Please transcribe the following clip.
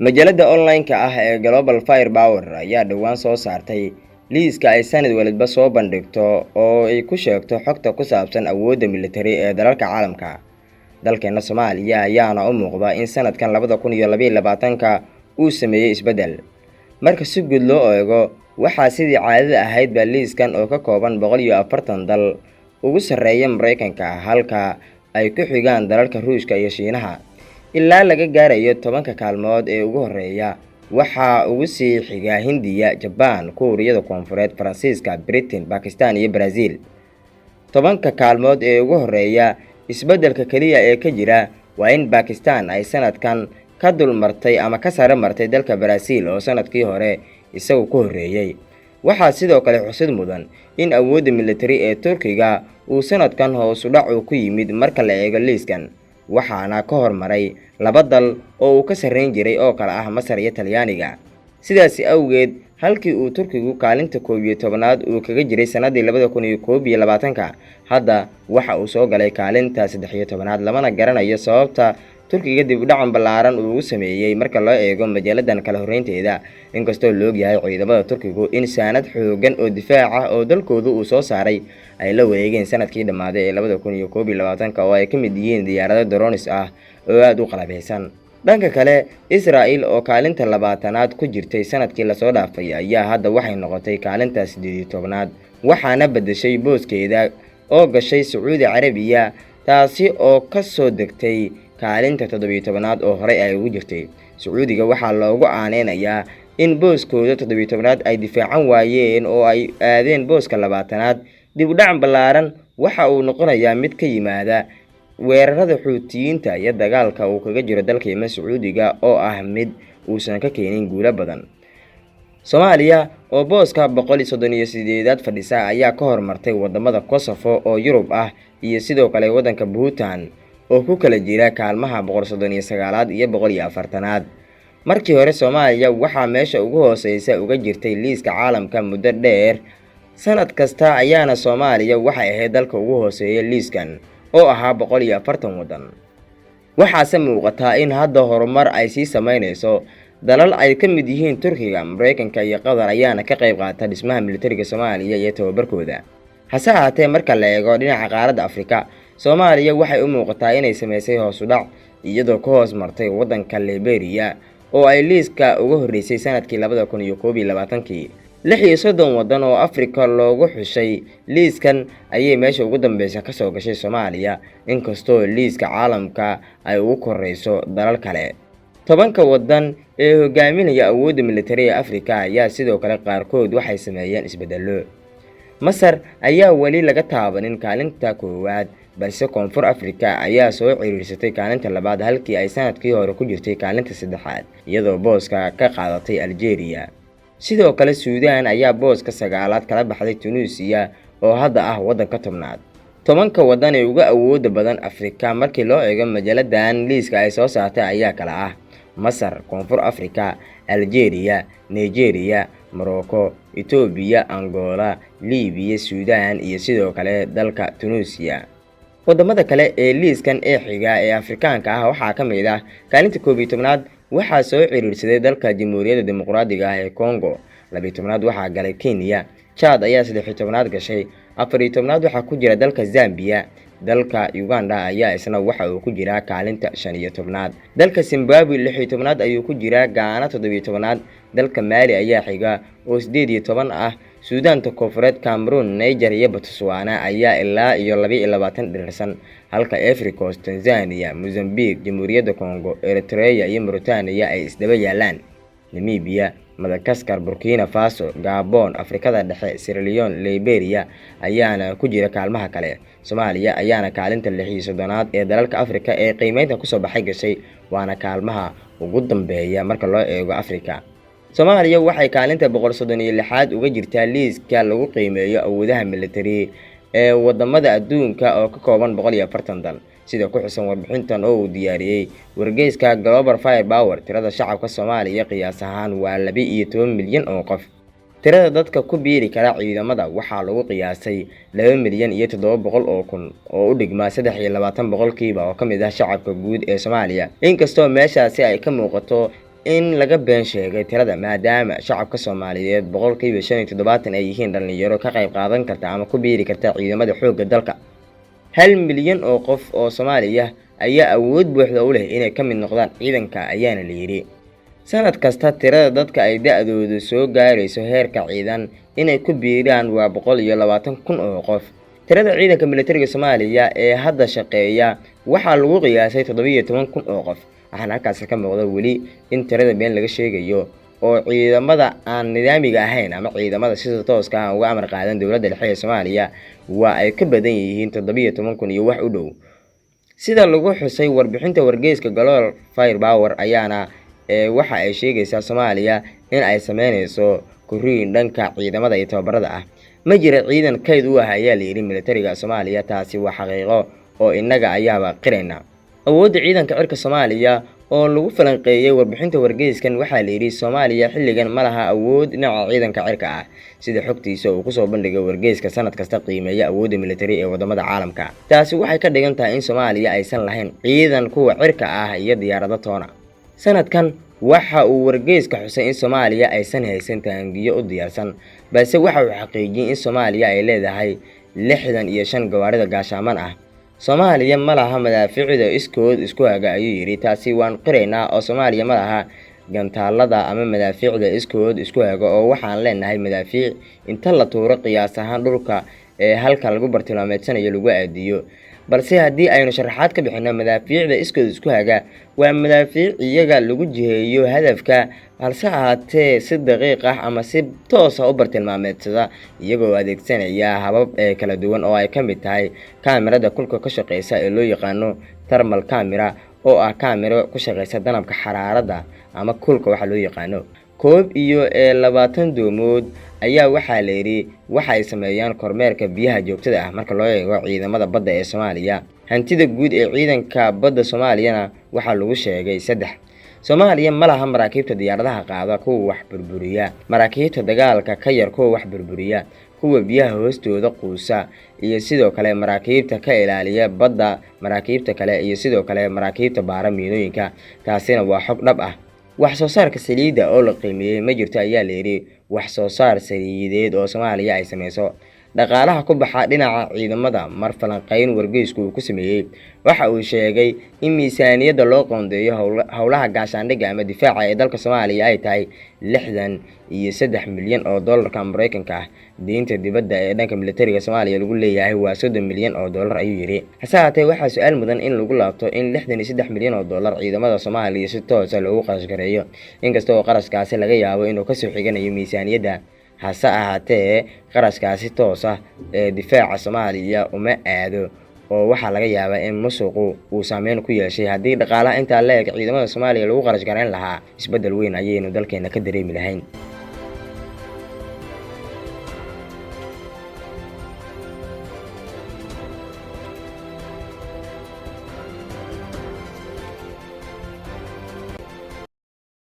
Majalada online-ka ah ee Global Firepower ayaa dhawaan soo saartay liiska ay sanad walba soo bandhigto oo ay ku sheegto xogta ku saabsan awoodda military ee dalalka caalamka. Dalkeena Soomaaliya ayaana u muuqda in sanadkan 2022 uu sameeyay isbedel. Marka si guud loo eego, waxaa sidii caadada ahayd ba liiskan oo ka kooban 140 dal ugu sarreeya Mareykanka, halka ay ku xigaan dalalka Ruushka iyo Shiinaha. Ilaa laga gaarayo 10 kaalmood ee ugu horeeya, waxaa ugu sii xiga Hindiya, Japan, Kuuriyada Koonfureed, Faransiiska, Britain, Pakistan iyo Brazil. 10 kaalmood ee ugu horeeya, isbedelka kaliya ee ka jira waa in Pakistan ay sanadkan ka dulmartay ama ka sare martay dalka Brazil oo sanadkii hore isagu ku horeeyay. Waxaa sidoo kale xusid mudan in awoodda military ee Turkiga uu sanadkan hoos u dhac ku yimid marka la eego liiskan, waxaana ka hormaray 2 dal oo uu ka sarreyn jiray oo kala ah Masar iyo Talyaaniga. Sidaas awgeed, halkii uu Turkigu kaalinta 11aad uu kaga jiray sanadii 2021, hadda waxa uu soo galay kaalinta 13aad, lamana garanayo sababta Turkiga dib u dhac ballaaran uu ugu sameeyay marka loo eego majaaladan kala horeynteeda. Inkastoo la og yahay ciidamada Turkigu in saanad xoogan oo difaac ah oo dalkooda uu soo saaray ay la wareegeen sanadkii dhamaaday ee 2021 oo ay ka mid yihiin diyaarado drones ah oo aad u qalabeysan. Dhanka kale, Israel oo kaalinta 20aad ku jirtay sanadkii la soo dhaafay ayaa hadda waxay noqotay kaalinta 18aad, waxaana bedeshay booskeeda oo gashay Sacuudi Carabiya, taasi oo ka soo degtay kaalinta 17aad oo hore ay ugu jirtay. Sacuudiga waxaa loogu aaneynayaa in booskooda 17aad ay difaacan waayeen oo ay aadeen booska 20aad. Dib u dhac ballaaran waxa uu noqonayaa mid ka yimaada weerarada Xuutiyiinta iyo dagaalka uu kaga jiro dalka Yemen. Sacuudiga oo ah mid uusan ka keenin guulo badan. Soomaaliya oo booska 138aad fadhisa ayaa ka hormartay wadamada Kosovo oo Yurub ah iyo sidoo kale wadanka Bhutan oo ku kala jira kaalmaha 139aad iyo 140aad. Markii hore Soomaaliya waxaa meesha ugu hooseysa uga jirtay liiska caalamka muddo dheer. Sanad kasta ayaana Soomaaliya waxay ahayd dalka ugu hooseeya liiskan oo ahaa 140 wadan. Waxaase muuqata in hadda horumar ay sii sameynayso. Dalal ay ka mid yihiin Turkiga, Mareykanka iyo Qatar ayaana ka qayb qaata dhismaha militariga Soomaaliya iyo tababarkooda. Hase ahaatee, marka la eego dhinaca qaaradda Afrika, Soomaaliya waxay u muuqataa inay sameysay hoos u dhac iyadoo ka hoos martay wadanka Liberia oo ay liiska uga horeysay sanadkii 2021. 36 wadan oo Afrika loogu xushay liiskan ayay meesha ugu dambeysa ka soo gashay Soomaaliya, inkastoo liiska caalamka ay ugu koreyso dalal kale. 10 wadan ee hogaaminaya awoodda military ee Afrika ayaa sidoo kale qaarkood waxay sameeyeen isbedelo. Masar ayaa wali laga taabanin kaalinta 1aad, balse Koonfur Afrika ayaa soo ciriirsatay kaalinta 2aad halkii ay sanadkii hore ku jirtay kaalinta 3aad, iyadoo booska ka qaadatay Algeria. Sidoo kale Suudaan ayaa booska 9aad kala baxday Tunisia oo hadda ah wadanka 10aad. 10 wadan ee ugu awoodda badan Afrika markii loo eego majaaladan liiska ay soo saartay ayaa kala ah Masar, Koonfur Afrika, Algeria, Nigeria, Morocco, Ethiopia, Angola, Liibiya, Suudaan iyo sidoo kale dalka Tunisia. Wadamada kale ee liiskan ee xiga ee Afrikaanka ah waxaa ka mid ah kaalinta 11aad waxaa soo ciriirsaday dalka Jamhuuriyadda Dimuqraadiga ah ee Congo. 12aad waxaa galay Kenya. Chad ayaa 13aad gashay. 14aad waxaa ku jira dalka Zambia. Dalka Uganda ayaa isna waxa uu ku jira kaalinta 15aad. Dalka Zimbabwe 16aad ayuu ku jira. Ghana 17aad. Dalka Mali ayaa xiga oo 18 ah. Suudaanta Koonfureed, Cameroon, Niger iyo Botswana ayaa ilaa iyo 22 dhirsan, halka Ivory Coast, Tanzania, Mozambique, Jamhuuriyadda Congo, Eritrea iyo Mauritania ay isdaba yaalaan. Namibia, Madagascar, Burkina Faso, Gabon, Afrikada Dhexe, Sierra Leone, Liberia ayaana ku jira kaalmaha kale. Soomaaliya ayaana kaalinta 36aad ee dalalka Afrika ee qiimeynta ku soo baxay gashay, waana kaalmaha ugu dambeeya marka loo eego Afrika. Soomaaliya waxay kaalinta 136aad uga jirtaa liiska lagu qiimeeyo awoodaha military ee wadamada adduunka oo ka kooban 140 dal. Sida ku xusan warbixintan oo uu diyaariyay wargeyska Global Firepower, tirada shacabka Soomaaliya qiyaas ahaan waa 12 milyan oo qof. tirada dadka ku biiri kara ciidamada waxaa lagu qiyaasay 2,700,000 oo u dhigma 23% oo kamid ah shacabka guud ee Soomaaliya. Inkastoo meeshaasi ay ka muuqato in laga been sheegay tirada maadaama shacabka Soomaaliyeed boqolkiiba 75 ay yihiin dhalinyaro ka qayb qaadan karta ama ku biiri karta ciidamada xoogga dalka. 1 milyan oo qof oo Soomaali ah ayaa awood buuxda u leh inay ka mid noqdaan ciidanka ayaana la yiri. sanad kasta tirada dadka ay da'doodu soo gaarayso heerka ciidan inay ku biiraan waa 120,000 oo qof. tirada ciidanka militariga Soomaaliya ee hadda shaqeeya waxaa lagu qiyaasay 17,000 oo qof. waxaana halkaas ka muuqda weli in tirada been laga sheegayo oo ciidamada aan nidaamiga ahayn ama ciidamada sida tooska ah uga amar qaadan dowladda dhexe ee Soomaaliya waa ay ka badan yihiin 17,000 iyo wax u dhow. sida lagu xusay warbixinta wargeyska Global Firepower ayaana waxa ay sheegaysaa Soomaaliya in ay sameynayso koriin dhanka ciidamada iyo tababarada ah. ma jira ciidan kayd u ah ayaa la yiri militariga Soomaaliya. taasi waa xaqiiqo oo inaga ayaaba qirayna. awoodda ciidanka cirka Soomaaliya oo lagu falanqeeyay warbixinta wargeyskan waxaa la yiri Soomaaliya xilligan ma laha awood dhinaca ciidanka cirka ah sida xogtiisa uu ku soo bandhigay wargeyska sanad kasta qiimeeya awoodda militari ee wadamada caalamka. taasi waxay ka dhigan tahay in Soomaaliya aysan lahayn ciidan kuwa cirka ah iyo diyaarado toona. sanadkan waxa uu wargeyska xusay in Soomaaliya aysan haysan taangiyo u diyaarsan balse waxa uu xaqiijiyay in Soomaaliya ay leedahay 65 gawaarida gaashaaman ah. Soomaaliya ma laha madaafiicda iskood isku haga ayuu yiri. taasi waan qiraynaa oo Soomaaliya ma laha gantaalada ama madaafiicda iskood isku haga oo waxaan leenahay madaafiic inta la tuuro qiyaas ahaan dhulka ee halka lagu bartilmaameedsanayo lagu aadiyo. balse haddii aynu sharaxaad ka bixino madaafiicda iskood isku haga waa madaafiic iyaga lagu jiheeyo hadafka balse ahaatee si daqiiq ah ama si toos ah u bartilmaameedsada iyagoo adeegsanaya habab kala duwan oo ay ka mid tahay kaamirada kulka ka shaqeysa ee loo yaqaano thermal camera oo ah kaamiro ku shaqeysa danabka xaraarada ama kulka waxa loo yaqaano. 21 doomood ayaa waxaa la yiri waxa ay sameeyaan kormeerka biyaha joogtada ah marka loo eego ciidamada badda ee Soomaaliya. hantida guud ee ciidanka badda Soomaaliyana waxaa lagu sheegay 3. Soomaaliya ma laha maraakiibta diyaaradaha qaada kuwa wax burburiya, maraakiibta dagaalka ka yar kuwa wax burburiya, kuwa biyaha hoostooda quusa iyo sidoo kale maraakiibta ka ilaaliya badda maraakiibta kale iyo sidoo kale maraakiibta baara miinooyinka. taasina waa xog dhab ah. wax soo saarka saliidda oo la qiimeeyay ma jirto ayaa la yiri wax soo saar saliideed oo Soomaaliya ay sameyso. dhaqaalaha ku baxa dhinaca ciidamada mar falanqeyn wargeysku uu ku sameeyay waxa uu sheegay in miisaaniyadda loo qoondeeyo howlaha gaashaandhigga ama difaaca ee dalka Soomaaliya ay tahay 63 milyan oo doolarka Mareykanka ah. diinta dibadda ee dhanka militariga Soomaaliya lagu leeyahay waa 30 milyan oo doolar ayuu yiri. hase ahaatee waxaa su'aal mudan in lagu laabto in 63 milyan oo doolar ciidamada Soomaaliya si toos ah loogu qarash gareeyo inkasta oo qarashkaasi laga yaabo inuu ka soo xiganayo miisaaniyadda. hase ahaatee qarashkaasi toos ah ee difaaca Soomaaliya uma aado oo waxa laga yaabaa in musuqu uu saameyn ku yeeshay. haddii dhaqaalaha inta leeg ciidamada Soomaaliya lagu qarash gareyn lahaa isbedel weyn ayaynu dalkeena ka dareemi lahayn.